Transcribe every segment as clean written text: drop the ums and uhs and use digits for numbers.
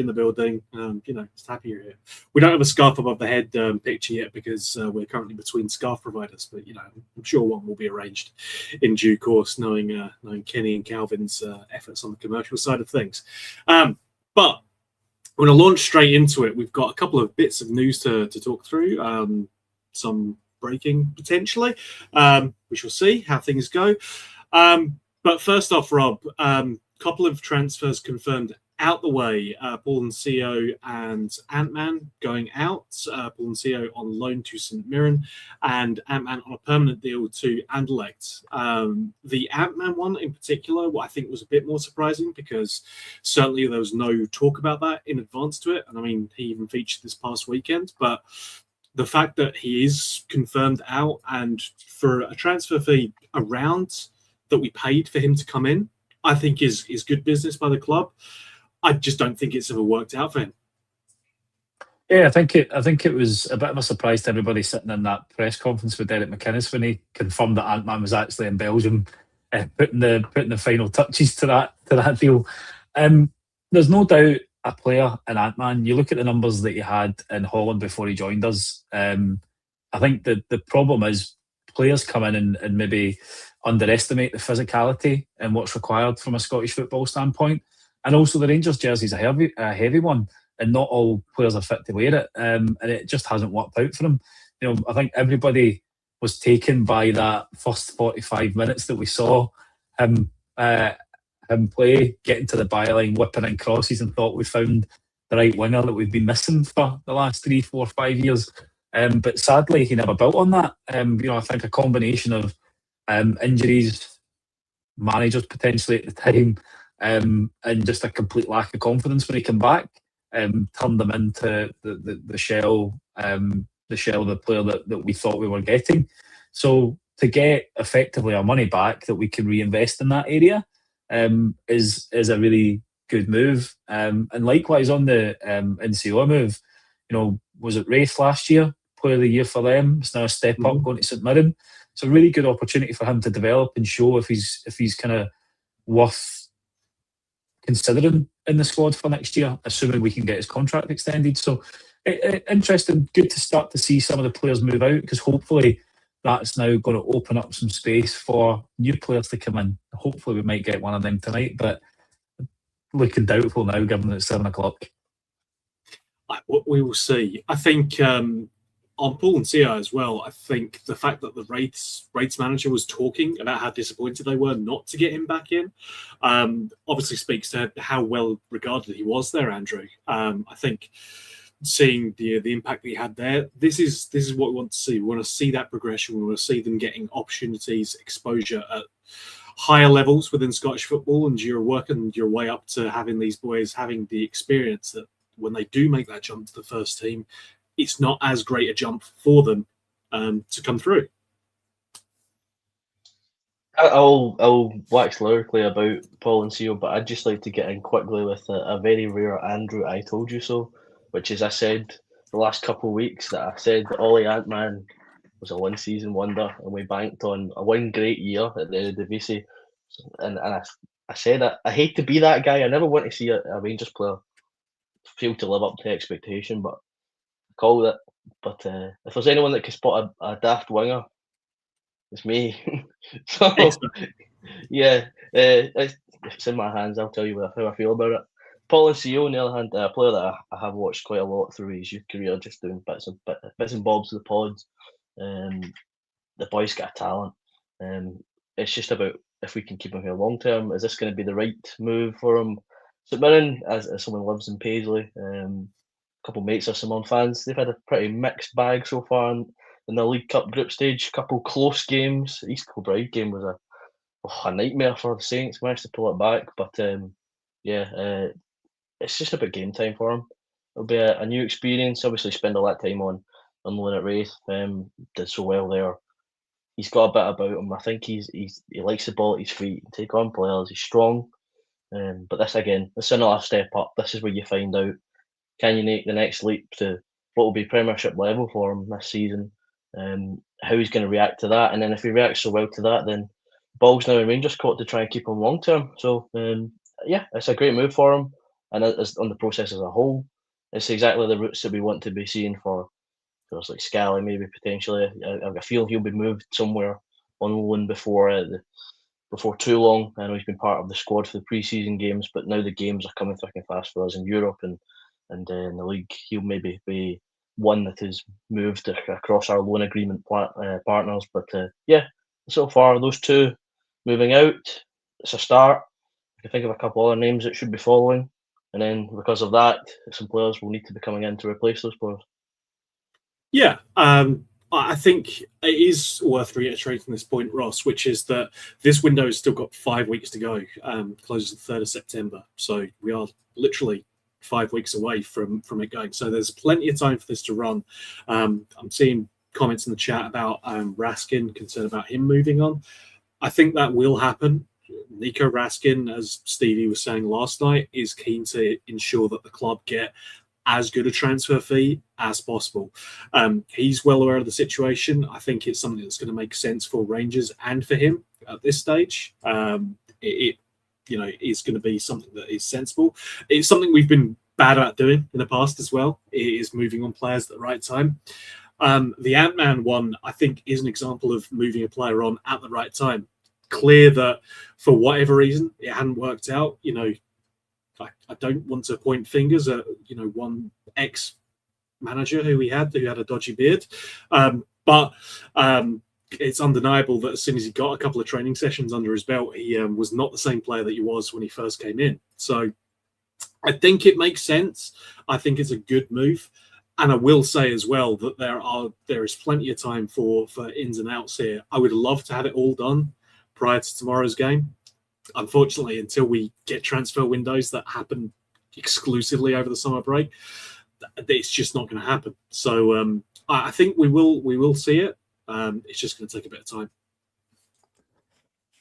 in the building. Just happy you're here. We don't have a scarf above the head picture yet because we're currently between scarf providers, but I'm sure one will be arranged in due course, knowing Kenny and Calvin's efforts on the commercial side of things. But we're going to launch straight into it. We've got a couple of bits of news to talk through, some breaking potentially. We shall see how things go. But first off, Rob, couple of transfers confirmed out the way. Paul Ncio and Ant-Man going out. Paul Ncio on loan to St Mirren and Ant-Man on a permanent deal to Anderlecht. The Ant-Man one in particular, what I think was a bit more surprising because certainly there was no talk about that in advance to it. And I mean, he even featured this past weekend. But the fact that he is confirmed out and for a transfer fee around that we paid for him to come in, I think is good business by the club. I just don't think it's ever worked out for him. Yeah, I think it was a bit of a surprise to everybody sitting in that press conference with Derek McInnes when he confirmed that Ant-Man was actually in Belgium, putting the final touches to that deal. There's no doubt a player in Ant-Man. You look at the numbers that he had in Holland before he joined us. I think the problem is players come in and maybe underestimate the physicality and what's required from a Scottish football standpoint. And also the Rangers jersey is a heavy one, and not all players are fit to wear it. And it just hasn't worked out for them. I think everybody was taken by that first 45 minutes that we saw him play, getting to the byline, whipping in crosses, and thought we found the right winger that we've been missing for the last 3, 4, 5 years. But sadly, he never built on that. I think a combination of injuries, managers potentially at the time, and just a complete lack of confidence when he came back, turned them into the shell of the player that we thought we were getting. So to get effectively our money back that we can reinvest in that area is a really good move. And likewise on the NCO move, was it Wraith last year? Player of the year for them. It's now a step up going to St Mirren. It's a really good opportunity for him to develop and show if he's kind of worth considering in the squad for next year, assuming we can get his contract extended. So interesting, good to start to see some of the players move out, because hopefully that's now going to open up some space for new players to come in. Hopefully we might get one of them tonight, but looking doubtful now given it's 7 o'clock. We will see. I think on Paul and Ncio as well, I think the fact that the Wraiths manager was talking about how disappointed they were not to get him back in obviously speaks to how well regarded he was there, Andrew. I think seeing the impact that he had there, this is what we want to see. We want to see that progression. We want to see them getting opportunities, exposure at higher levels within Scottish football, and you're working your way up to having these boys having the experience that when they do make that jump to the first team, it's not as great a jump for them to come through. I'll wax lyrically about Paul Ncio, but I'd just like to get in quickly with a very rare Andrew I told you so, which is I said the last couple of weeks that I said that Ollie Ant-Man was a one-season wonder, and we banked on a one great year at the Eredivisie. And I said I hate to be that guy. I never want to see a Rangers player fail to live up to expectation, but call it. But if there's anyone that can spot a daft winger, it's me. So yeah, it's in my hands. I'll tell you how I feel about it. Paul Ncio, on the other hand, a player that I have watched quite a lot through his youth career, just doing bits and bobs of the pods. The boy's got a talent. It's just about if we can keep him here long term. Is this going to be the right move for him? St Mirren, as someone who lives in Paisley, couple of mates are Simon fans. They've had a pretty mixed bag so far in the League Cup group stage. Couple close games. East Kilbride game was a nightmare for the Saints. Managed to pull it back, but it's just about game time for him. It'll be a new experience. Obviously, spend all that time on loan at Wraith. Did so well there. He's got a bit about him. I think he likes the ball at his feet. He can take on players. He's strong. But this is another step up. This is where you find out, can you make the next leap to what will be Premiership level for him this season? How he's going to react to that, and then if he reacts so well to that, then ball's now in Rangers' court to try and keep him long term. So it's a great move for him. and as on the process as a whole, it's exactly the routes that we want to be seeing for players like Scally, maybe potentially. I've got a feeling he'll be moved somewhere on loan before too long. I know he's been part of the squad for the pre-season games, but now the games are coming thick and fast for us in Europe and in the league. He'll maybe be one that is moved across our loan agreement partners. But yeah, so far those two moving out, it's a start. I can think of a couple other names that should be following, and then because of that, some players will need to be coming in to replace those players. Yeah, I think it is worth reiterating this point, Ross, which is that this window has still got 5 weeks to go, closes the 3rd of September. So we are literally 5 weeks away from it going. So there's plenty of time for this to run. I'm seeing comments in the chat about Raskin, concerned about him moving on. I think that will happen. Nico Raskin, as Stevie was saying last night, is keen to ensure that the club get as good a transfer fee as possible. He's well aware of the situation. I think it's something that's going to make sense for Rangers and for him at this stage. It is going to be something that is sensible. It's something we've been bad at doing in the past as well. It is moving on players at the right time. The Ant-Man one, I think, is an example of moving a player on at the right time. Clear that for whatever reason it hadn't worked out. I don't want to point fingers at one ex-manager who had a dodgy beard, but it's undeniable that as soon as he got a couple of training sessions under his belt, he was not the same player that he was when he first came in. So I think it makes sense. I think it's a good move. And I will say as well that there is plenty of time for ins and outs here. I would love to have it all done prior to tomorrow's game. Unfortunately, until we get transfer windows that happen exclusively over the summer break, it's just not going to happen. So I think we will see it. It's just going to take a bit of time.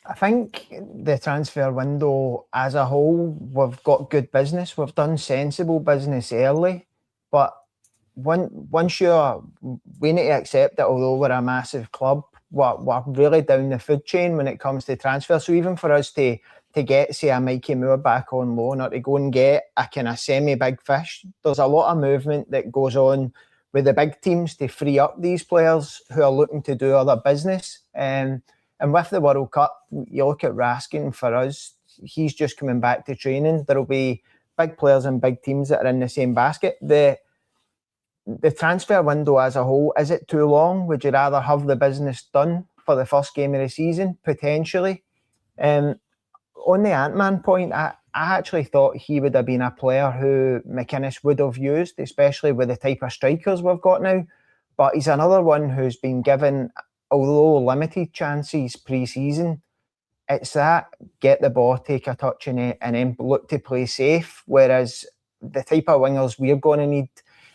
I think the transfer window as a whole, we've got good business. We've done sensible business early, but once we need to accept that although we're a massive club, we're really down the food chain when it comes to transfer. So even for us to get, say, a Mikey Moore back on loan or to go and get a kind of semi-big fish, there's a lot of movement that goes on with the big teams to free up these players who are looking to do other business. And with the World Cup, you look at Raskin, for us, he's just coming back to training. There'll be big players and big teams that are in the same basket. The transfer window as a whole, is it too long? Would you rather have the business done for the first game of the season? Potentially. On the Ant-Man point, I actually thought he would have been a player who McInnes would have used, especially with the type of strikers we've got now. But he's another one who's been given, although limited chances pre-season. It's that, get the ball, take a touch in it, and then look to play safe. Whereas the type of wingers we're going to need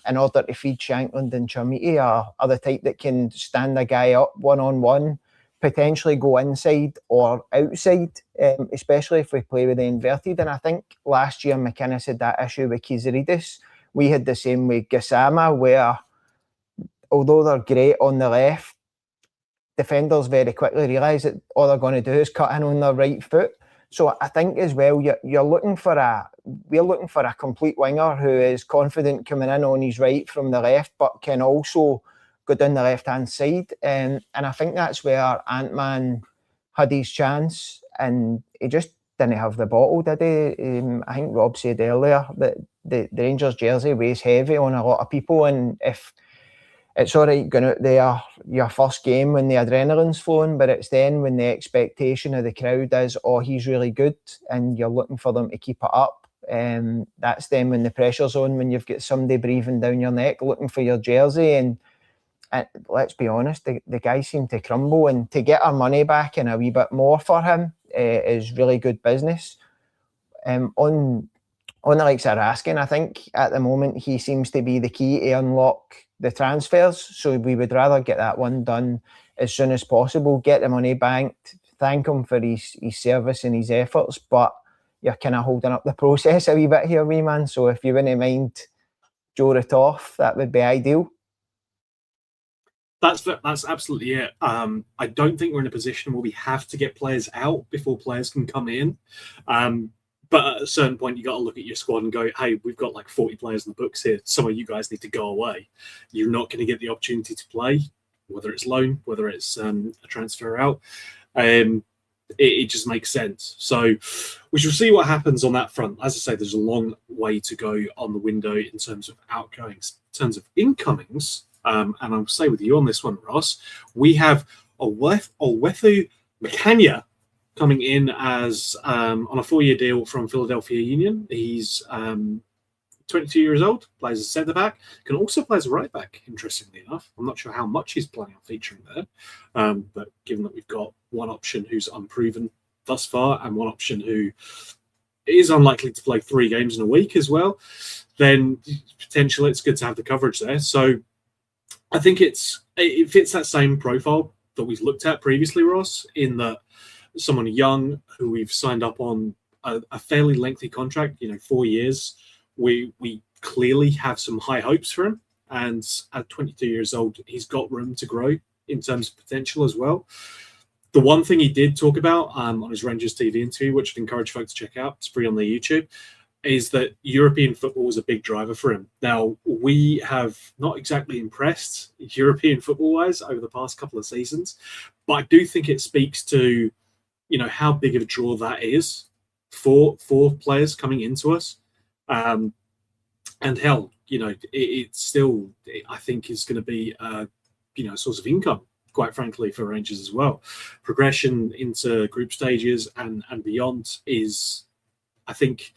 in order to feed Shankland and Chamiti are the type that can stand a guy up one-on-one, potentially go inside or outside, especially if we play with the inverted. And I think last year McInnes had that issue with Kiziridis. We had the same with Gassama, where although they're great on the left, defenders very quickly realise that all they're going to do is cut in on their right foot. So I think as well, we're looking for a complete winger who is confident coming in on his right from the left, but can also go down the left-hand side. And I think that's where Ant-Man had his chance, and he just didn't have the bottle, did he? I think Rob said earlier that the Rangers jersey weighs heavy on a lot of people, and if it's all right going out there your first game when the adrenaline's flowing, but it's then when the expectation of the crowd is, oh, he's really good, and you're looking for them to keep it up. That's then when the pressure's on, when you've got somebody breathing down your neck looking for your jersey. And let's be honest, the guy seemed to crumble, and to get our money back and a wee bit more for him is really good business. On the likes of Raskin, I think at the moment he seems to be the key to unlock the transfers. So we would rather get that one done as soon as possible, get the money banked, thank him for his service and his efforts, but you're kind of holding up the process a wee bit here, wee man. So if you wouldn't mind Joe it off, that would be ideal. That's absolutely it. I don't think we're in a position where we have to get players out before players can come in. But at a certain point, you got to look at your squad and go, hey, we've got like 40 players in the books here. Some of you guys need to go away. You're not going to get the opportunity to play, whether it's loan, whether it's a transfer out. It just makes sense. So we shall see what happens on that front. As I say, there's a long way to go on the window in terms of outgoings. In terms of incomings, and I'll stay with you on this one, Ross, we have Owethu Makanya coming in as on a 4-year deal from Philadelphia Union. He's 22 years old, plays as centre back, can also play as a right back, interestingly enough. I'm not sure how much he's planning on featuring there, but given that we've got one option who's unproven thus far and one option who is unlikely to play 3 games in a week as well, then potentially it's good to have the coverage there. So I think it fits that same profile that we've looked at previously, Ross, in that someone young who we've signed up on a fairly lengthy contract, 4 years. We clearly have some high hopes for him, and at 22 years old, he's got room to grow in terms of potential as well. The one thing he did talk about on his Rangers TV interview, which I'd encourage folks to check out, it's free on their YouTube, is that European football was a big driver for him. Now, we have not exactly impressed European football-wise over the past couple of seasons, but I do think it speaks to, how big of a draw that is for players coming into us. And hell, it's still, I think, is going to be a source of income, quite frankly, for Rangers as well. Progression into group stages and beyond is, I think,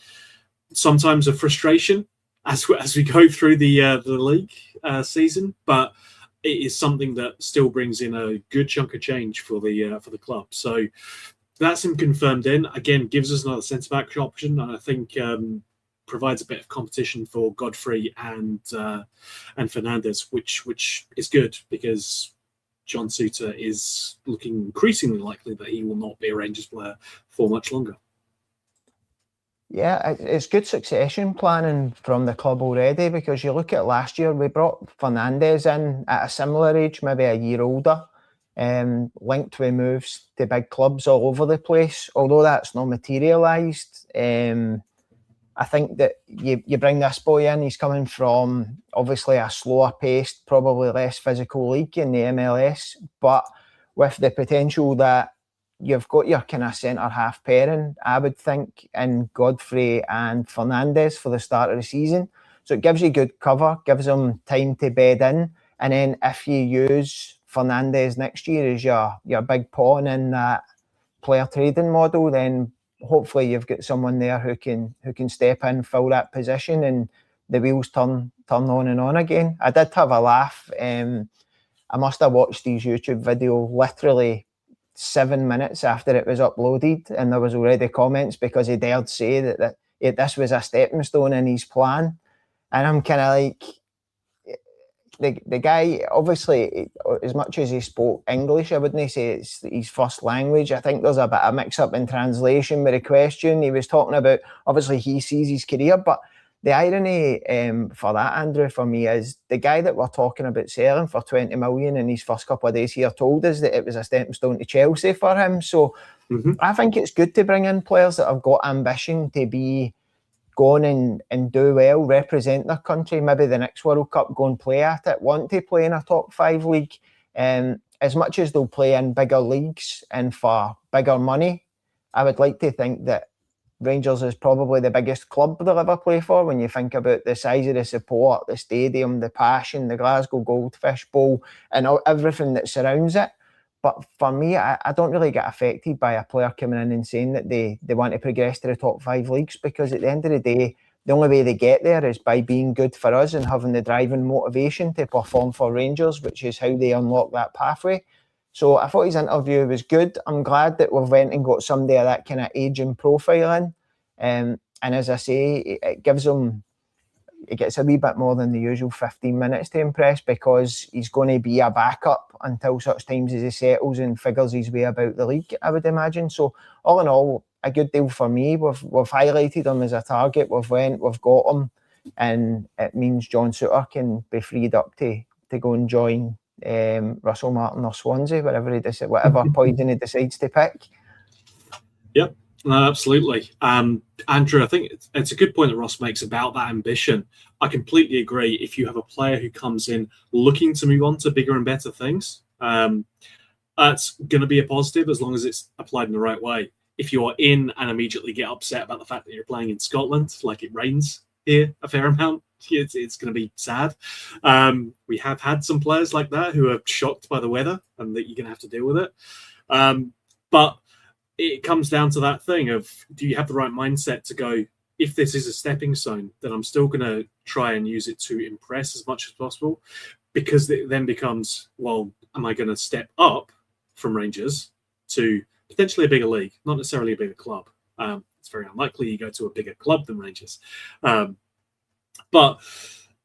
sometimes a frustration as we go through the league season, but it is something that still brings in a good chunk of change for the club. So that's him confirmed in. Again, gives us another centre back option, and I think provides a bit of competition for Godfrey and Fernandez, which is good because John Suter is looking increasingly likely that he will not be a Rangers player for much longer. Yeah, it's good succession planning from the club already, because you look at last year, we brought Fernandez in at a similar age, maybe a year older, linked with moves to big clubs all over the place. Although that's not materialised, I think that you bring this boy in, he's coming from obviously a slower paced, probably less physical league in the MLS, but with the potential that you've got your kind of centre-half pairing, I would think, in Godfrey and Fernandez for the start of the season. So it gives you good cover, gives them time to bed in, and then if you use Fernandez next year as your big pawn in that player trading model, then hopefully you've got someone there who can step in, fill that position, and the wheels turn on and on again. I did have a laugh. I must have watched his YouTube video literally 7 minutes after it was uploaded, and there was already comments because he dared say that this was a stepping stone in his plan. And I'm kind of like, the guy, obviously, as much as he spoke English, I wouldn't say it's his first language. I think there's a bit of mix-up in translation with the question. He was talking about, obviously, he sees his career, but the irony for that, Andrew, for me, is the guy that we're talking about selling for 20 million in his first couple of days here told us that it was a stepping stone to Chelsea for him. So I think it's good to bring in players that have got ambition to be going and do well, represent their country, maybe the next World Cup, go and play at it, want to play in a top 5 league. As much as they'll play in bigger leagues and for bigger money, I would like to think that Rangers is probably the biggest club they'll ever play for when you think about the size of the support, the stadium, the passion, the Glasgow Goldfish Bowl, and everything that surrounds it. But for me, I don't really get affected by a player coming in and saying that they want to progress to the top 5 leagues, because at the end of the day, the only way they get there is by being good for us and having the drive and motivation to perform for Rangers, which is how they unlock that pathway. So I thought his interview was good. I'm glad that we've went and got somebody of that kind of age and profile in. And as I say, it gives him, it gets a wee bit more than the usual 15 minutes to impress, because he's going to be a backup until such times as he settles and figures his way about the league, I would imagine. So all in all, a good deal for me. We've highlighted him as a target. We've got him, and it means John Suter can be freed up to go and join Russell Martin or Swansea, whatever poison he decides to pick. Yep. No, absolutely. Andrew, I think it's a good point that Ross makes about that ambition. I completely agree. If you have a player who comes in looking to move on to bigger and better things, that's going to be a positive as long as it's applied in the right way. If you are in and immediately get upset about the fact that you're playing in Scotland, like it rains here a fair amount, it's going to be sad. We have had some players like that who are shocked by the weather and that you're going to have to deal with it. But it comes down to that thing of, do you have the right mindset to go, if this is a stepping stone, then I'm still going to try and use it to impress as much as possible, because it then becomes, well, am I going to step up from Rangers to potentially a bigger league, not necessarily a bigger club? It's very unlikely you go to a bigger club than Rangers. But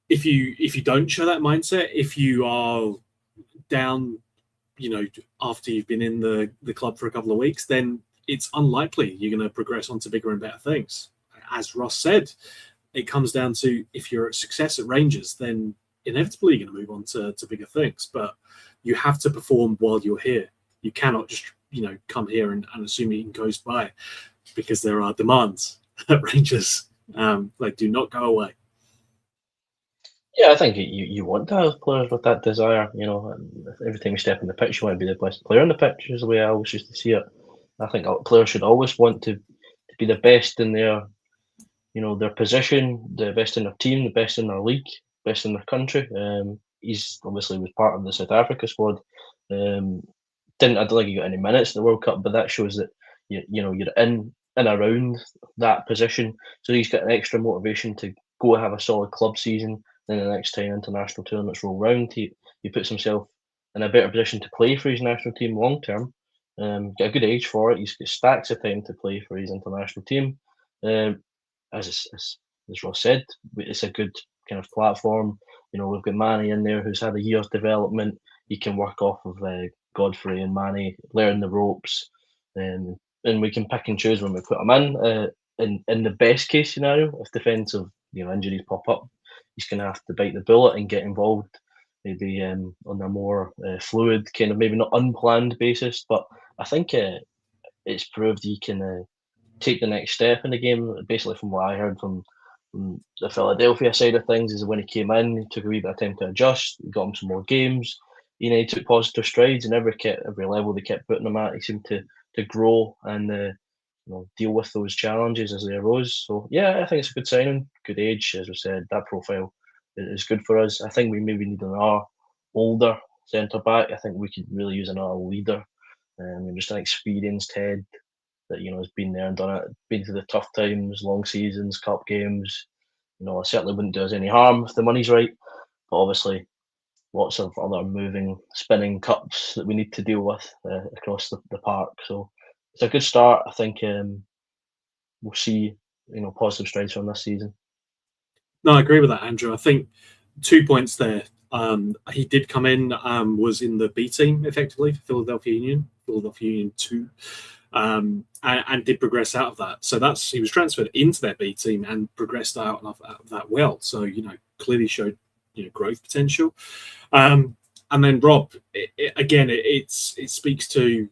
if you don't show that mindset, if you are down, after you've been in the club for a couple of weeks, then it's unlikely you're going to progress on to bigger and better things. As Ross said, it comes down to, if you're a success at Rangers, then inevitably you're going to move on to bigger things. But you have to perform while you're here. You cannot just, come here and assume you can coast by, because there are demands at Rangers. They do not go away. Yeah, I think you want to have players with that desire. Every time you step on the pitch, you want to be the best player on the pitch, is the way I always used to see it. I think players should always want to be the best in their position, the best in their team, the best in their league, best in their country. He's obviously was part of the South Africa squad. I don't think he got any minutes in the World Cup, but that shows that you're in and around that position. So he's got an extra motivation to go have a solid club season. Then the next time international tournaments roll round, he puts himself in a better position to play for his national team long term. Got a good age for it. He's got stacks of time to play for his international team. As Ross said, it's a good kind of platform. We've got Manny in there who's had a year's development. He can work off of Godfrey and Manny, learn the ropes, and we can pick and choose when we put him in. In the best case scenario, if defensive injuries pop up, he's going to have to bite the bullet and get involved, maybe on a more fluid, kind of maybe not unplanned basis. But I think it's proved he can take the next step in the game. Basically, from what I heard from the Philadelphia side of things, is when he came in, he took a wee bit of time to adjust. He got him some more games. He took positive strides, and every level they kept putting him at, he seemed to grow and deal with those challenges as they arose. So yeah, I think it's a good signing, good age, as we said. That profile is good for us. I think we maybe need another older centre back. I think we could really use another leader, just an experienced head that has been there and done it, been through the tough times, long seasons, cup games. It certainly wouldn't do us any harm if the money's right, but obviously lots of other moving, spinning cups that we need to deal with across the park. So it's a good start. I think we'll see positive strides from this season. No, I agree with that, Andrew. I think 2 points there. He did come in, was in the B team effectively for Philadelphia Union 2, and did progress out of that. So he was transferred into their B team and progressed out of that well. So clearly showed growth potential. And then Rob, it speaks to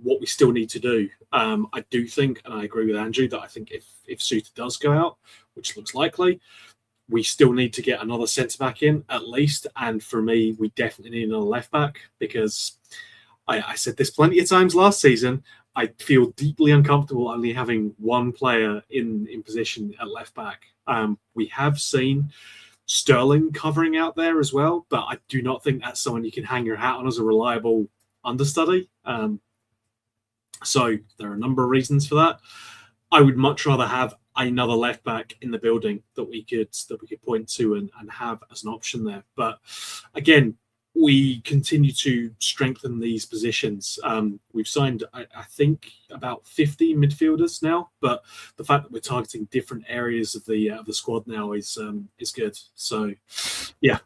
what we still need to do. I do think, and I agree with Andrew, that I think if Suter does go out, which looks likely, we still need to get another centre back in at least. And for me, we definitely need another left back, because I said this plenty of times last season. I feel deeply uncomfortable only having one player in position at left back. We have seen Sterling covering out there as well, but I do not think that's someone you can hang your hat on as a reliable understudy. So there are a number of reasons for that. I would much rather have another left back in the building that we could point to and have as an option there. But again, we continue to strengthen these positions. We've signed, I think, about 50 midfielders now, but the fact that we're targeting different areas of the squad now is good. So, yeah.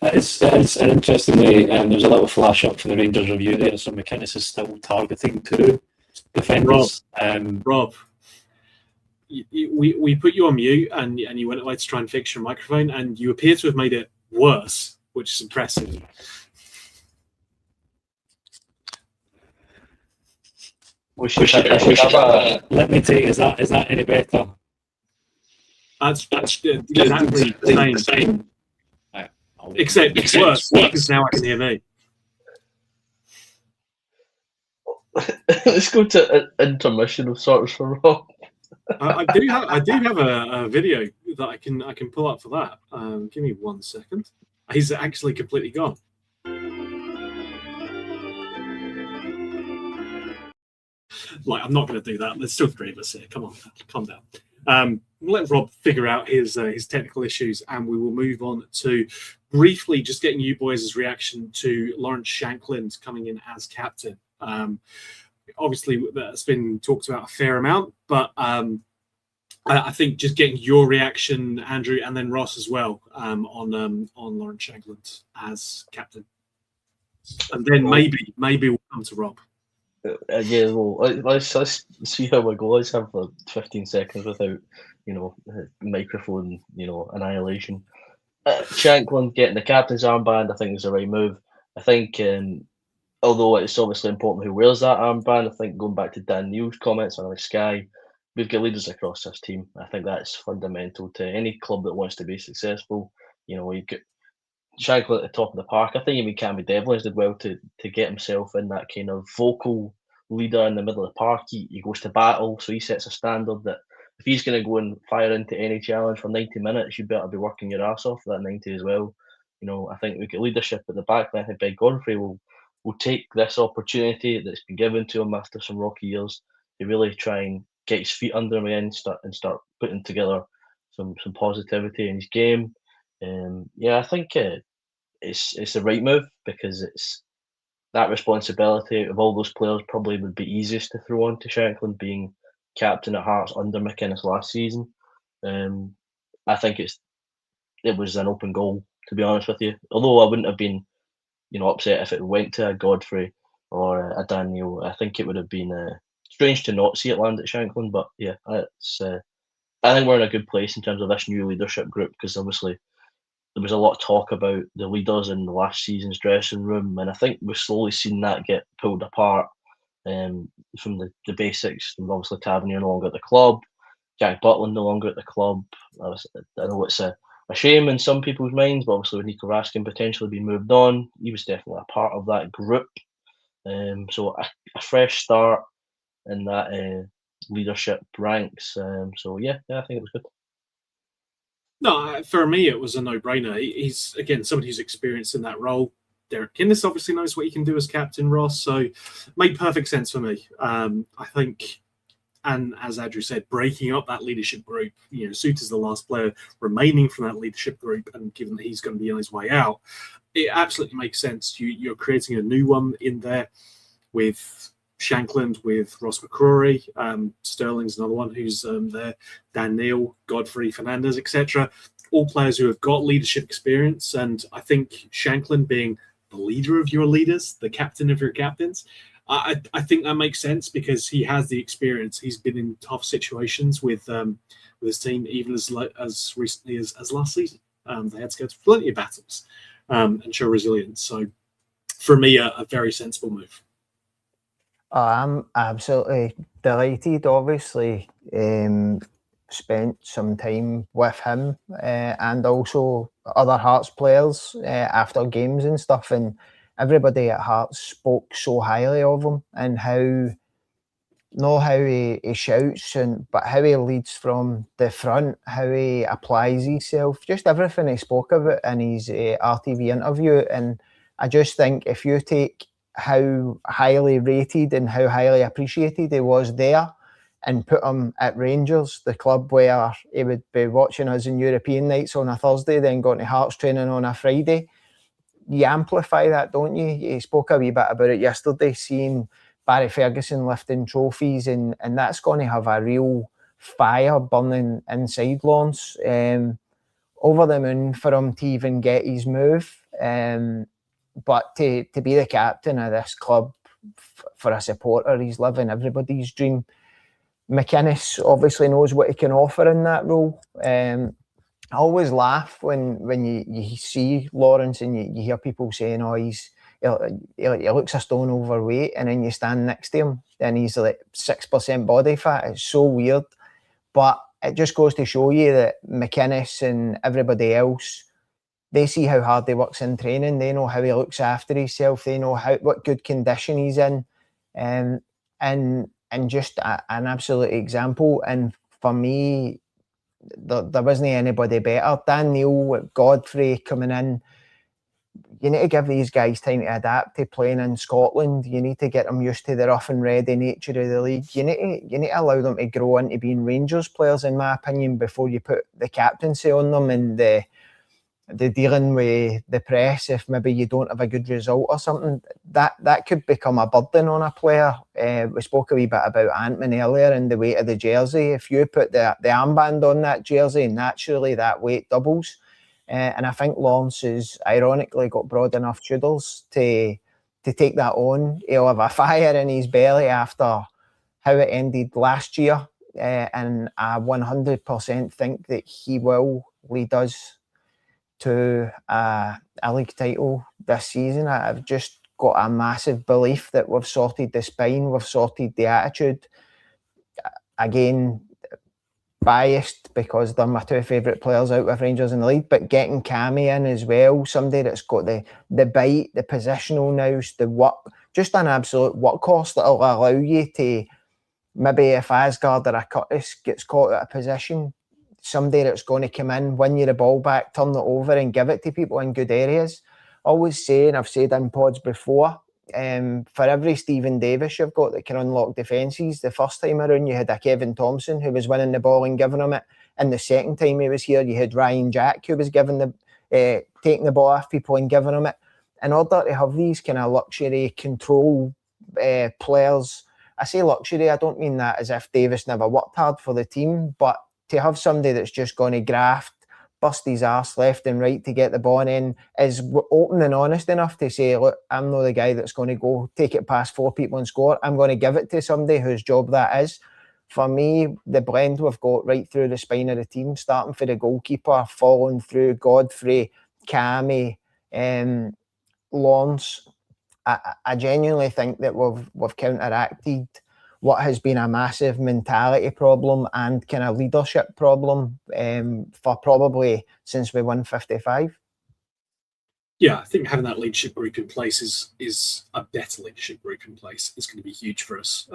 It's interestingly, there's a little flash up for the Rangers review there. So McInnes is still targeting 2 defenders. Rob, we put you on mute and you went away to try and fix your microphone, and you appear to have made it worse, which is impressive. We should have a. Let me take. Is that any better? That's exactly the same. Right, Except it's worse because now I can hear me. Let's go to intermission of sorts for Rob. I do have a video that I can pull up for that. Give me 1 second. He's actually completely gone. Like, I'm not going to do that. There's still 3 of us here. Come on, calm down. We'll let Rob figure out his technical issues, and we will move on to briefly just getting you boys' reaction to Lawrence Shankland coming in as captain. Obviously, that's been talked about a fair amount, but I think just getting your reaction, Andrew, and then Ross as well, on Lawrence Shankland as captain, and then maybe we'll come to Rob. Yeah, well, let's see how we go. Let's have 15 seconds without, microphone, annihilation. Shankland getting the captain's armband, I think is the right move. I think, although it's obviously important who wears that armband, I think going back to Dan Neal's comments on the Sky, we've got leaders across this team. I think that's fundamental to any club that wants to be successful. You've got Shankland at the top of the park. I think even Cammy Devlins did well to get himself in that kind of vocal leader in the middle of the park. He goes to battle, so he sets a standard that if he's going to go and fire into any challenge for 90 minutes, you better be working your ass off for that 90 as well. I think we get leadership at the back. I think Ben Godfrey will take this opportunity that's been given to him after some rocky years to really try and get his feet under him again and start putting together some positivity in his game. I think it's the right move because it's that responsibility of all those players probably would be easiest to throw on to Shankland being captain at Hearts under McInnes last season. I think it was an open goal, to be honest with you. Although I wouldn't have been, upset if it went to a Godfrey or a Daniel. I think it would have been strange to not see it land at Shankland. But yeah, it's. I think we're in a good place in terms of this new leadership group because obviously there was a lot of talk about the leaders in the last season's dressing room, and I think we've slowly seen that get pulled apart from the basics. And obviously, Tavernier no longer at the club, Jack Butland no longer at the club. I know it's a shame in some people's minds, but obviously with Nico Raskin potentially being moved on, he was definitely a part of that group. So a fresh start in that leadership ranks. So yeah, I think it was good. No, for me, it was a no-brainer. He's, again, somebody who's experienced in that role. Derek Kinnis obviously knows what he can do as captain, Ross, so made perfect sense for me. I think, and as Andrew said, breaking up that leadership group, Soot is the last player remaining from that leadership group, and given that he's going to be on his way out, it absolutely makes sense. You're creating a new one in there with Shankland, with Ross McCrory, Sterling's another one who's there, Dan Neal, Godfrey Fernandez, etc. All players who have got leadership experience, and I think Shankland being the leader of your leaders, the captain of your captains, I think that makes sense because he has the experience. He's been in tough situations with his team, even as recently as last season. They had to go through plenty of battles and show resilience. So, for me, a very sensible move. I'm absolutely delighted. Obviously, spent some time with him and also other Hearts players after games and stuff, and everybody at Hearts spoke so highly of him and how he shouts but how he leads from the front, how he applies himself, just everything he spoke about in his RTV interview. And I just think if you take how highly rated and how highly appreciated he was there and put him at Rangers, the club where he would be watching us in European nights on a Thursday, then going to Hearts training on a Friday, you amplify that, don't you? You spoke a wee bit about it yesterday, seeing Barry Ferguson lifting trophies, and that's going to have a real fire burning inside Lawrence. Over the moon for him to even get his move. But to be the captain of this club for a supporter, he's living everybody's dream. McInnes obviously knows what he can offer in that role. I always laugh when you see Lawrence and you hear people saying, "Oh, he looks a stone overweight," and then you stand next to him and he's like 6% body fat. It's so weird. But it just goes to show you that McInnes and everybody else, they see how hard he works in training. They know how he looks after himself. They know what good condition he's in. And just an absolute example. And for me, there wasn't anybody better. Dan Neil, Godfrey coming in. You need to give these guys time to adapt to playing in Scotland. You need to get them used to the rough and ready nature of the league. You need to allow them to grow into being Rangers players, in my opinion, before you put the captaincy on them and the dealing with the press if maybe you don't have a good result or something. That could become a burden on a player. We spoke a wee bit about Antman earlier and the weight of the jersey. If you put the armband on that jersey, naturally that weight doubles. And I think Lawrence has ironically got broad enough shoulders to take that on. He'll have a fire in his belly after how it ended last year. And I 100% think that he will lead us to a league title this season. I've just got a massive belief that we've sorted the spine, we've sorted the attitude. Again, biased because they're my two favourite players out with Rangers in the league, but getting Cammy in as well, somebody that's got the bite, the positional nous, the work, just an absolute workhorse that'll allow you to, maybe if Asgard or a Curtis gets caught out of position, somebody that's going to come in, win you the ball back, turn it over and give it to people in good areas. I always say, and I've said in pods before, for every Stephen Davis you've got that can unlock defences, the first time around you had a Kevin Thompson who was winning the ball and giving him it, and the second time he was here you had Ryan Jack who was giving taking the ball off people and giving him it. In order to have these kind of luxury control players, I say luxury, I don't mean that as if Davis never worked hard for the team, but to have somebody that's just going to graft, bust his arse left and right to get the ball in, is open and honest enough to say, look, I'm not the guy that's going to go take it past four people and score. I'm going to give it to somebody whose job that is. For me, the blend we've got right through the spine of the team, starting for the goalkeeper, following through Godfrey, Cammy, Lawrence, I genuinely think that we've counteracted what has been a massive mentality problem and kind of leadership problem for probably since we won 55. Yeah, I think having that leadership group in place is a better leadership group in place. It's going to be huge for us.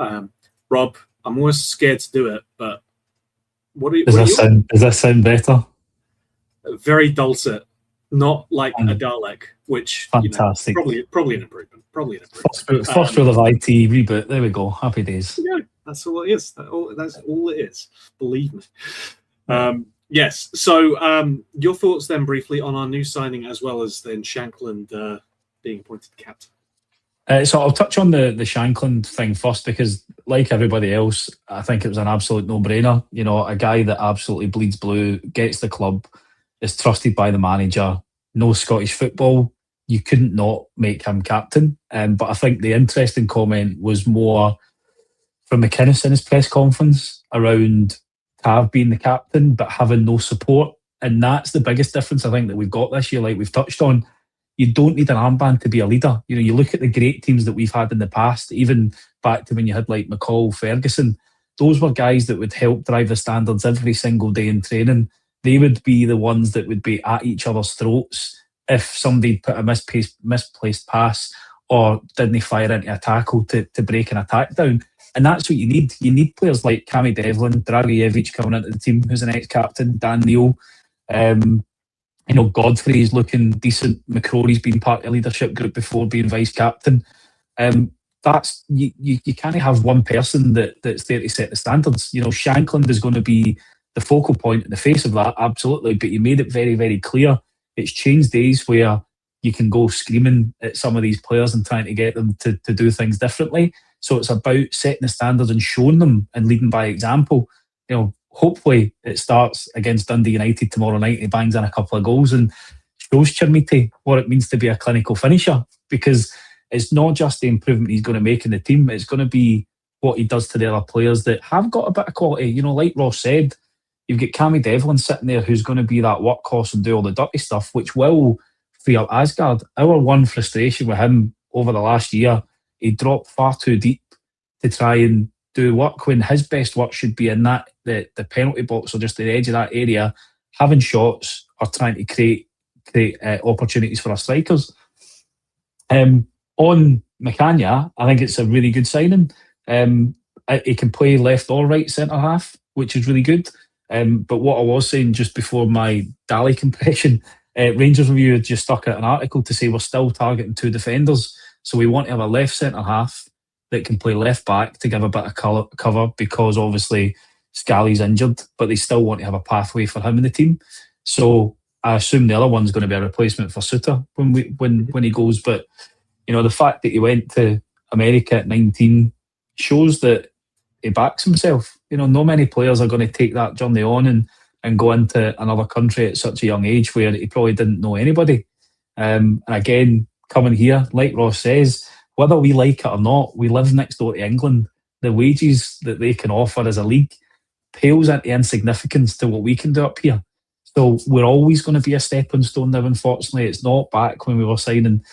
Rob, I'm always scared to do it, but does that sound better? Very dulcet, not like a Dalek, which fantastic. Probably an improvement. First rule of IT reboot. There we go. Happy days. Yeah, that's all it is. That's all it is. Believe me. Yes. So, your thoughts then briefly on our new signing, as well as then Shankland being appointed captain. So I'll touch on the Shankland thing first, because like everybody else, I think it was an absolute no-brainer. You know, a guy that absolutely bleeds blue, gets the club, is trusted by the manager, knows Scottish football. You couldn't not make him captain. But I think the interesting comment was more from McInnes in his press conference around Tav being the captain but having no support. And that's the biggest difference I think that we've got this year, like we've touched on. You don't need an armband to be a leader. You know, you look at the great teams that we've had in the past, even back to when you had like McCall, Ferguson, those were guys that would help drive the standards every single day in training. They would be the ones that would be at each other's throats if somebody put a misplaced pass or didn't fire into a tackle to break an attack down. And that's what you need. You need players like Cammy Devlin, Dragicevic coming into the team, who's an ex-captain, Dan Neil. Godfrey is looking decent. McCrory's been part of the leadership group before being vice-captain. That's you can't have one person that's there to set the standards. You know, Shankland is going to be the focal point in the face of that, absolutely. But you made it very, very clear. It's changed days where you can go screaming at some of these players and trying to get them to do things differently. So it's about setting the standards and showing them and leading by example. You know, hopefully it starts against Dundee United tomorrow night. He bangs in a couple of goals and shows Chirmity what it means to be a clinical finisher, because it's not just the improvement he's going to make in the team, it's going to be what he does to the other players that have got a bit of quality. You know, like Ross said, you've got Cammy Devlin sitting there who's going to be that workhorse and do all the dirty stuff, which will free up Asgard. Our one frustration with him over the last year, he dropped far too deep to try and do work when his best work should be in that the penalty box or just the edge of that area, having shots or trying to create opportunities for our strikers. On McCania, I think it's a really good signing. He can play left or right centre half, which is really good. But what I was saying just before my Dali compression, Rangers Review had just stuck out an article to say we're still targeting 2 defenders. So we want to have a left centre half that can play left back to give a bit of cover because obviously Scally's injured, but they still want to have a pathway for him in the team. So I assume the other one's going to be a replacement for Suter when he goes. But the fact that he went to America at 19 shows that he backs himself. Not many players are going to take that journey on and go into another country at such a young age where he probably didn't know anybody. And again, coming here, like Ross says, whether we like it or not, we live next door to England. The wages that they can offer as a league pales into insignificance to what we can do up here. So we're always going to be a stepping stone now, unfortunately. It's not back when we were signing,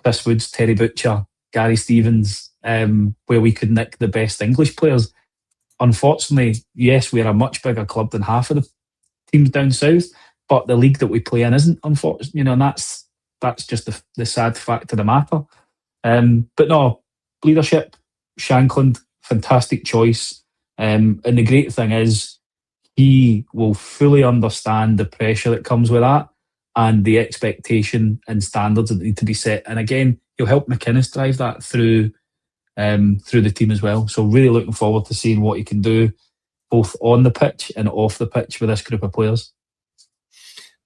Chris Woods, Terry Butcher, Gary Stevens, where we could nick the best English players. Unfortunately, yes, we're a much bigger club than half of the teams down south, but the league that we play in isn't, unfortunately, and that's just the sad fact of the matter. But no, leadership, Shankland, fantastic choice. And the great thing is he will fully understand the pressure that comes with that and the expectation and standards that need to be set. And again, he'll help McInnes drive that through the team as well. So really looking forward to seeing what he can do both on the pitch and off the pitch with this group of players.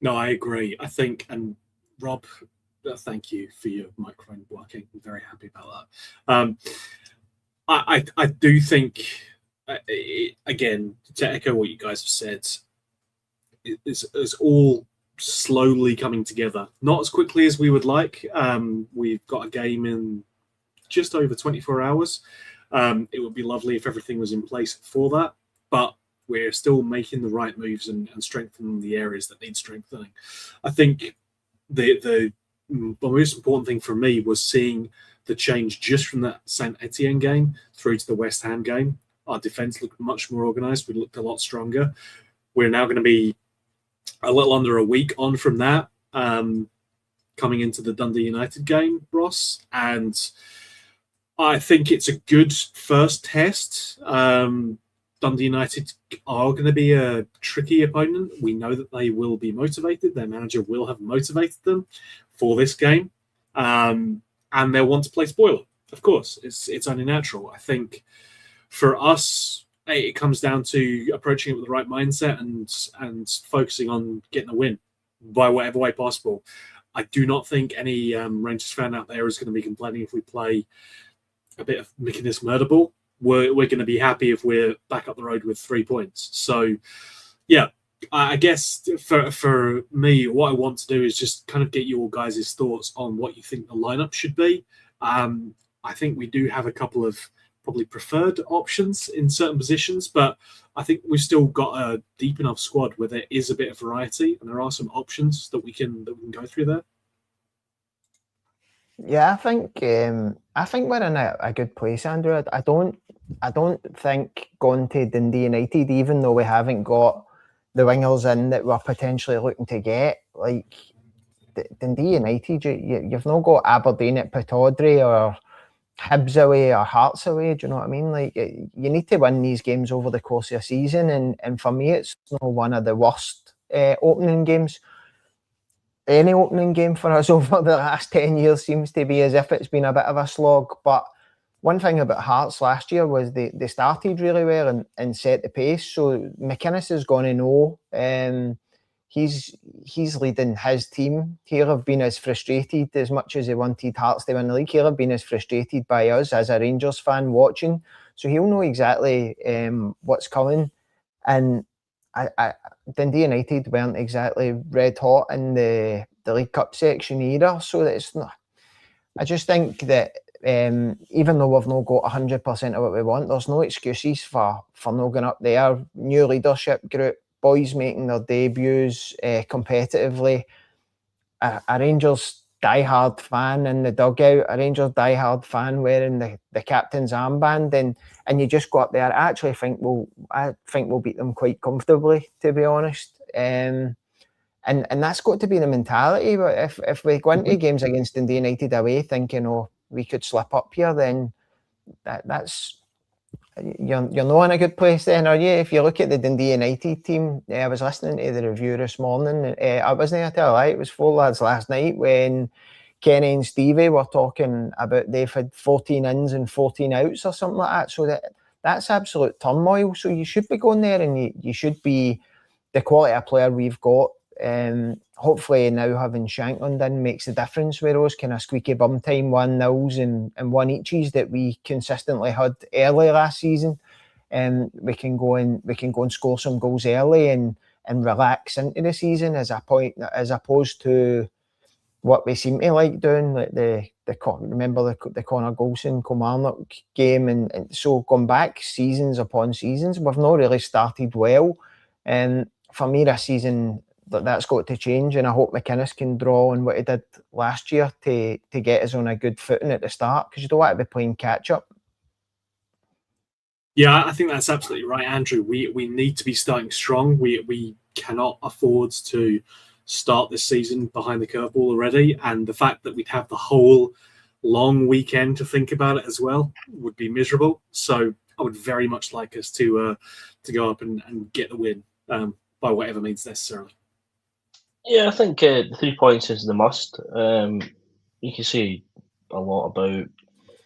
No, I agree. I think, and Rob, thank you for your microphone working. I'm very happy about that. I do think, again, to echo what you guys have said, it's all slowly coming together. Not as quickly as we would like. We've got a game in just over 24 hours. It would be lovely if everything was in place for that, but we're still making the right moves and strengthening the areas that need strengthening. I think the most important thing for me was seeing the change just from that Saint Etienne game through to the West Ham game. Our defence looked much more organised. We looked a lot stronger. We're now going to be a little under a week on from that, coming into the Dundee United game, Ross, and I think it's a good first test. Dundee United are going to be a tricky opponent. We know that they will be motivated. Their manager will have motivated them for this game. And they'll want to play spoiler. Of course, it's only natural. I think for us, it comes down to approaching it with the right mindset and focusing on getting a win by whatever way possible. I do not think any Rangers fan out there is going to be complaining if we play a bit of McInnes murder ball. We're going to be happy if we're back up the road with 3 points. So, yeah, I guess for me, what I want to do is just kind of get you all guys' thoughts on what you think the lineup should be. I think we do have a couple of probably preferred options in certain positions, but I think we've still got a deep enough squad where there is a bit of variety and there are some options that we can go through there. Yeah, I think we're in a good place, Andrew. I don't think going to Dundee United, even though we haven't got the wingers in that we're potentially looking to get, like Dundee United, you've not got Aberdeen at Pittodrie or Hibs away or Hearts away. Do you know what I mean? Like, you need to win these games over the course of a season, and for me, it's not one of the worst opening games. Any opening game for us over the last 10 years seems to be as if it's been a bit of a slog. But one thing about Hearts last year was they started really well and set the pace. So McInnes is going to know. He's leading his team. He'll have been as frustrated as much as he wanted Hearts to win the league. He'll have been as frustrated by us as a Rangers fan watching. So he'll know exactly what's coming. And Dundee United weren't exactly red hot in the League Cup section either, so it's not. I just think that even though we've not got 100% of what we want, there's no excuses for not going up there. New leadership group, boys making their debuts competitively, a Rangers diehard fan in the dugout, a Rangers diehard fan wearing the captain's armband, and you just go up there. I think we'll beat them quite comfortably, to be honest. And that's got to be the mentality. But if we go into games against Dundee United away thinking, oh, we could slip up here, then that's you're not in a good place then, are you? If you look at the Dundee United team, I was listening to the review this morning. I wasn't, I tell a lie, it was 4 lads last night when Kenny and Stevie were talking about they've had 14 ins and 14 outs or something like that. So that's absolute turmoil. So you should be going there, and you should be the quality of player we've got. Hopefully now having Shankland in makes a difference with those kind of squeaky bum time 1-0s and 1-eaches that we consistently had early last season. We can go and score some goals early and relax into the season as opposed to what we seem to like doing, like remember the Connor Golson Kilmarnock game, and so going back seasons upon seasons, we've not really started well. And for me this season, that's got to change, and I hope McInnes can draw on what he did last year to get us on a good footing at the start, because you don't want to be playing catch up. Yeah, I think that's absolutely right, Andrew. We need to be starting strong. We cannot afford to start this season behind the curveball already, and the fact that we'd have the whole long weekend to think about it as well would be miserable. So I would very much like us to go up and get the win by whatever means necessarily. Yeah, I think the 3 points is the must. You can say a lot about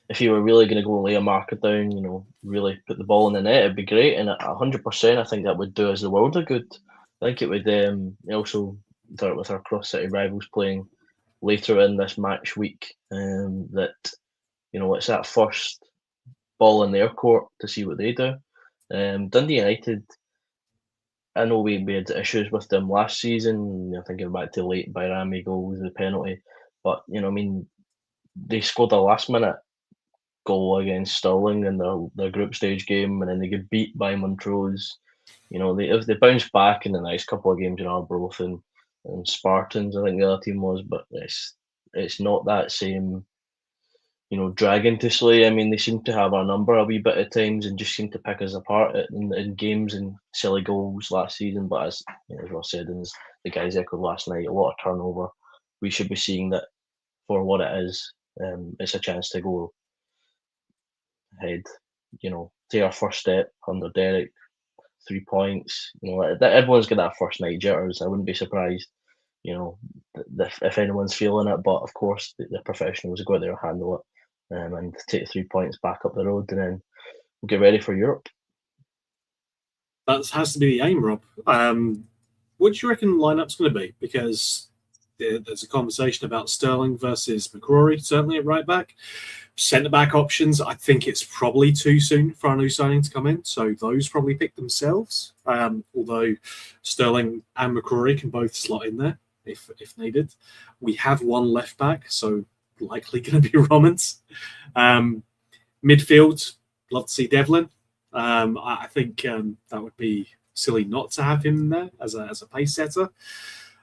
if you were really going to go lay a marker down, really put the ball in the net, it'd be great. And 100%, I think that would do us the world of good. I think it would also, with our cross-city rivals playing later in this match week, that, it's that first ball in their court to see what they do. Dundee United, I know we had issues with them last season. Thinking back to late Bayrami goals, the penalty. But, they scored a last-minute goal against Stirling in their group stage game, and then they get beat by Montrose. They bounced back in the next couple of games in Arbroath and Spartans, I think the other team was, but it's not that same, dragon to slay. I mean, they seem to have our number a wee bit at times and just seem to pick us apart in games and silly goals last season. But as Ross said, and as the guys echoed last night, a lot of turnover. We should be seeing that for what it is. It's a chance to go ahead, take our first step under Derek. 3 points. Everyone's got that first night jitters. I wouldn't be surprised, if anyone's feeling it. But of course, the professionals go out there and handle it, and take 3 points back up the road, and then we'll get ready for Europe. That has to be the aim, Rob. What do you reckon the lineup's going to be? Because there's a conversation about Sterling versus McCrory, certainly at right back. Centre-back options, I think it's probably too soon for our new signing to come in, so those probably pick themselves, although Sterling and McCrory can both slot in there if needed. We have one left-back, so likely going to be Romans. Midfield, love to see Devlin. I think that would be silly not to have him there as a pace setter.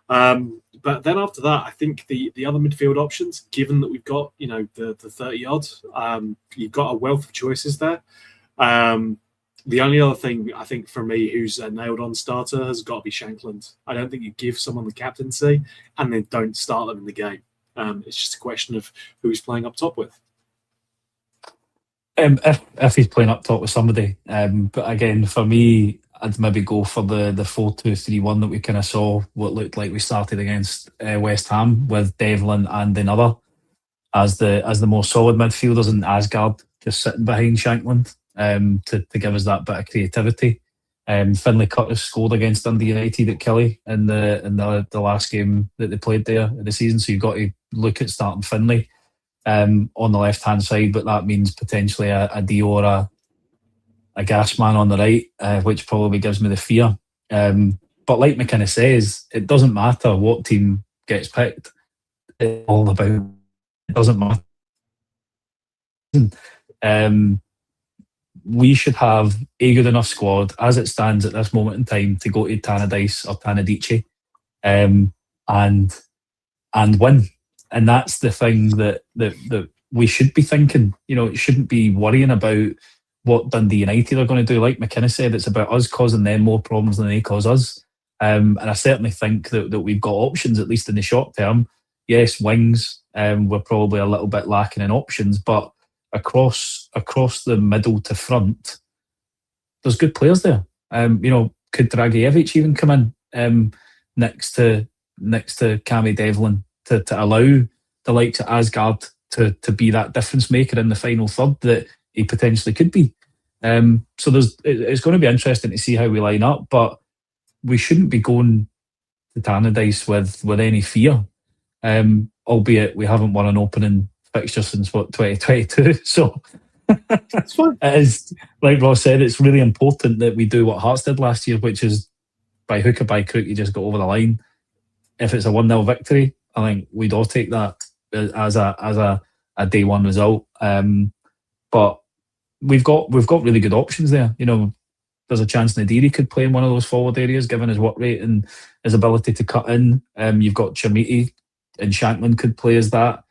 But then after that, I think the other midfield options, given that we've got, the 30 odd, you've got a wealth of choices there. The only other thing I think for me who's a nailed on starter has got to be Shankland. I don't think you give someone the captaincy and then don't start them in the game. It's just a question of who he's playing up top with. If he's playing up top with somebody, but again, for me, I'd maybe go for the 4-2-3-1 that we kind of saw what looked like we started against West Ham, with Devlin and another as the more solid midfielders, and Asgard just sitting behind Shankland to give us that bit of creativity. Finlay Curtis scored against Dundee United at Killie in the last game that they played there of the season, so you've got to look at starting Finlay on the left hand side, but that means potentially a Dio or a gas man on the right, which probably gives me the fear. But like McInnes says, it doesn't matter what team gets picked. It's all about, it doesn't matter. We should have a good enough squad as it stands at this moment in time to go to Tannadice or Tannadice and win. And that's the thing that we should be thinking. It shouldn't be worrying about what Dundee United are going to do. Like McInnes said, it's about us causing them more problems than they cause us. And I certainly think that we've got options, at least in the short term. Yes, wings, we're probably a little bit lacking in options, but across the middle to front, there's good players there. Could Dragicevic even come in next to Cammy Devlin to allow the likes of Asgard to be that difference maker in the final third that he potentially could be. So it's going to be interesting to see how we line up, but we shouldn't be going to Tannadice with any fear. Albeit we haven't won an opening fixture since 2022. So It's fine. it is, like Ross said, it's really important that we do what Hearts did last year, which is by hook or by crook, you just go over the line. If it's a 1-0 victory, I think we'd all take that as a day one result. But we've got really good options there. There's a chance Nadiri could play in one of those forward areas, given his work rate and his ability to cut in. You've got Chamiti and Shankland could play as that.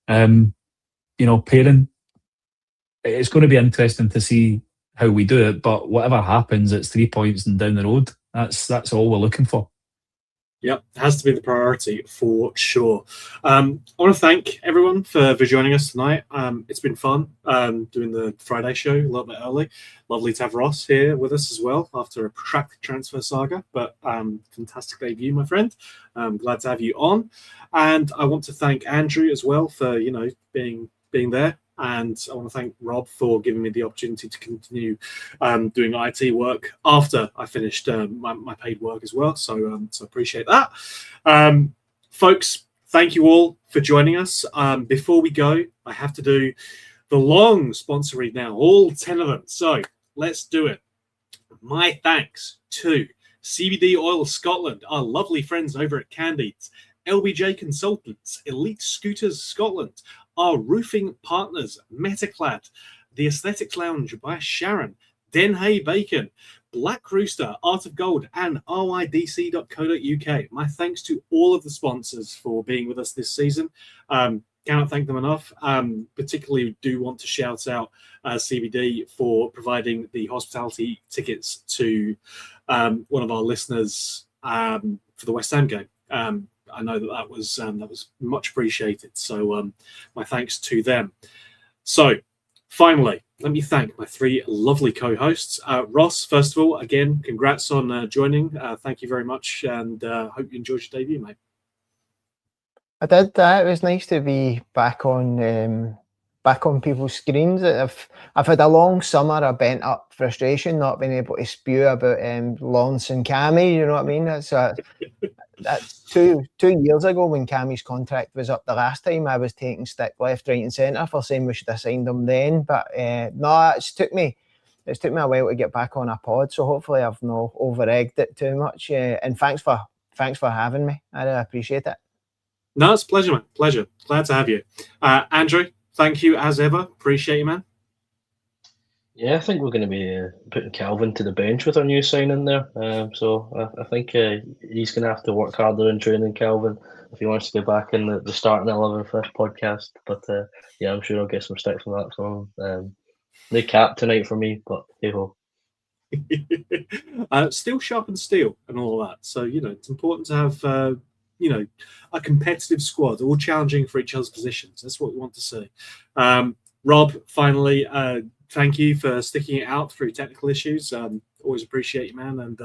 Pairing. It's going to be interesting to see how we do it, but whatever happens, it's 3 points and down the road. That's all we're looking for. Yep, it has to be the priority for sure. I want to thank everyone for joining us tonight. It's been fun doing the Friday show a little bit early. Lovely to have Ross here with us as well after a protracted transfer saga, but fantastic debut, my friend. Glad to have you on. And I want to thank Andrew as well for being there. And I want to thank Rob for giving me the opportunity to continue doing IT work after I finished my paid work as well. So appreciate that. Folks, thank you all for joining us. Before we go, I have to do the long sponsor read now, all 10 of them. So let's do it. My thanks to CBD Oil Scotland, our lovely friends over at Candies, LBJ Consultants, Elite Scooters Scotland, our roofing partners, Metaclad, the Aesthetics Lounge by Sharon, Denhay Bacon, Black Rooster, Art of Gold, and rydc.co.uk. My thanks to all of the sponsors for being with us this season. Cannot thank them enough. Particularly do want to shout out CBD for providing the hospitality tickets to one of our listeners for the West Ham game. I know that was much appreciated. So my thanks to them. So finally, let me thank my three lovely co-hosts. Ross, first of all, again, congrats on joining. Thank you very much, and hope you enjoyed your debut, mate. I did that. It was nice to be back on people's screens. I've had a long summer of bent up frustration, not being able to spew about Lawrence and Cammy. You know what I mean? That's 2 years ago when Cammy's contract was up the last time. I was taking stick left, right, and centre for saying we should have signed him then. But no, it took me a while to get back on a pod. So hopefully I've not over-egged it too much. And thanks for having me. I really appreciate it. No, it's a pleasure, man. Pleasure. Glad to have you. Andrew, thank you as ever. Appreciate you, man. Yeah, I think we're going to be putting Calvin to the bench with our new signing there. So I think he's going to have to work harder in training, Calvin, if he wants to get back in the starting 11 for this podcast. But yeah, I'm sure I'll get some stick from that from him. No cap tonight for me, but hey-ho. Steel sharpens steel and all that. So, it's important to have, a competitive squad, all challenging for each other's positions. That's what we want to see. Rob, finally, thank you for sticking it out through technical issues. Always appreciate you, man, and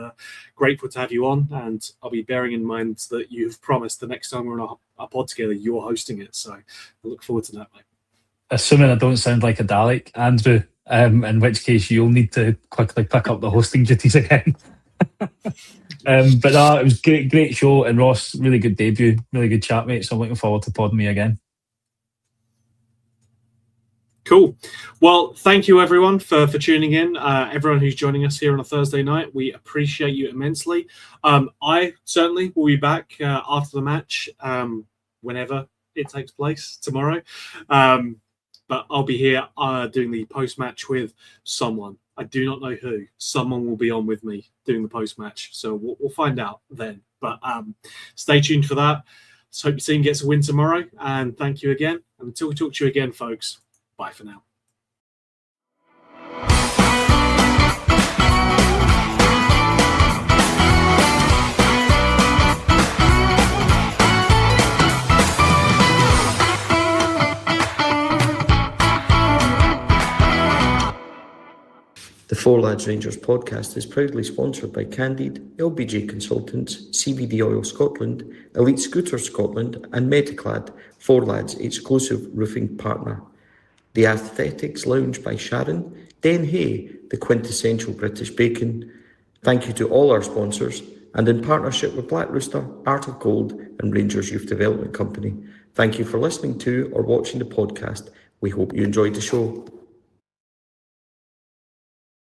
grateful to have you on. And I'll be bearing in mind that you've promised the next time we're on a pod together, you're hosting it. So I look forward to that, mate. Assuming I don't sound like a Dalek, Andrew, in which case you'll need to quickly pick up the hosting duties again. But no, it was great show, and Ross, really good debut, really good chat, mate. So I'm looking forward to podding me again. Cool. Well, thank you everyone for tuning in. Everyone who's joining us here on a Thursday night, we appreciate you immensely. I certainly will be back after the match, whenever it takes place tomorrow. But I'll be here doing the post-match with someone. I do not know who. Someone will be on with me doing the post-match. So we'll find out then. But stay tuned for that. So hope your team gets a win tomorrow, and thank you again. And until we talk to you again, folks, bye for now. The Four Lads Rangers podcast is proudly sponsored by Candid, LBJ Consultants, CBD Oil Scotland, Elite Scooters Scotland, and Metaclad, Four Lads' exclusive roofing partner. The Aesthetics Lounge by Sharon, Denhay, the quintessential British bacon. Thank you to all our sponsors, and in partnership with Black Rooster, Art of Gold, and Rangers Youth Development Company. Thank you for listening to or watching the podcast. We hope you enjoyed the show.